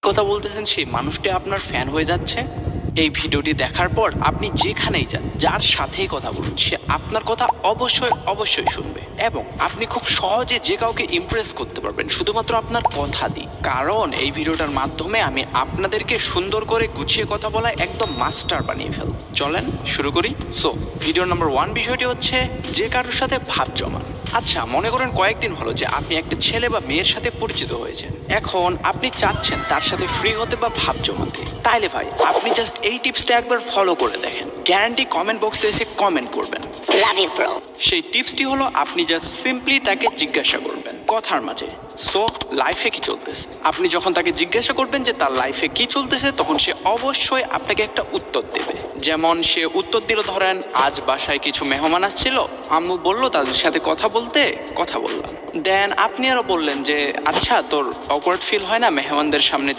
কথা বলতেছেন সেই মানুষটি আপনার ফ্যান হয়ে যাচ্ছে। এই ভিডিওটি দেখার পর আপনি যেখানেই যান, যার সাথেই কথা বলুন, সে আপনার কথা অবশ্যই অবশ্যই শুনবে এবং আপনি খুব সহজে যে কাউকে ইমপ্রেস করতে পারবেন শুধুমাত্র আপনার কথা দিয়ে। কারণ এই ভিডিওটার মাধ্যমে আমি আপনাদেরকে সুন্দর করে গুছিয়ে কথা বলা একদম মাস্টার বানিয়ে ফেলব। চলেন শুরু করি। সো ভিডিও নাম্বার 1 বিষয়টি হচ্ছে যে কারোর সাথে ভাব জমান। আচ্ছা, মনে করেন কয়েকদিন হলো যে আপনি একটা ছেলে বা মেয়ের সাথে পরিচিত হয়েছেন। এখন আপনি চাচ্ছেন তার সাথে ফ্রি হতে বা ভাব জমাতে। তাইলে ভাই আপনি জাস্ট এই টিপসটা একবার ফলো করে দেখেন, গ্যারান্টি কমেন্ট বক্সে এসে কমেন্ট করবেন লাভ ইউ ব্রো। সেই টিপসটি হলো আপনি জাস্ট সিম্পলি তাকে জিজ্ঞাসা করবেন কথার মাঝে, সো লাইফে কি চলতেছে। আপনি যখন তাকে জিজ্ঞাসা করবেন যে তার লাইফে কি চলতেছে, তখন সে অবশ্যই আপনাকে একটা উত্তর দেবে। যেমন সে উত্তর দিল, ধরেন আজ বাসায় কিছু মেহমান আসছিল, আম্মু বললো তাদের সাথে কথা বললাম। দেন আপনি আরো বললেন যে আচ্ছা তোর অকওয়ার্ড ফিল হয় না মেহমানদের সামনে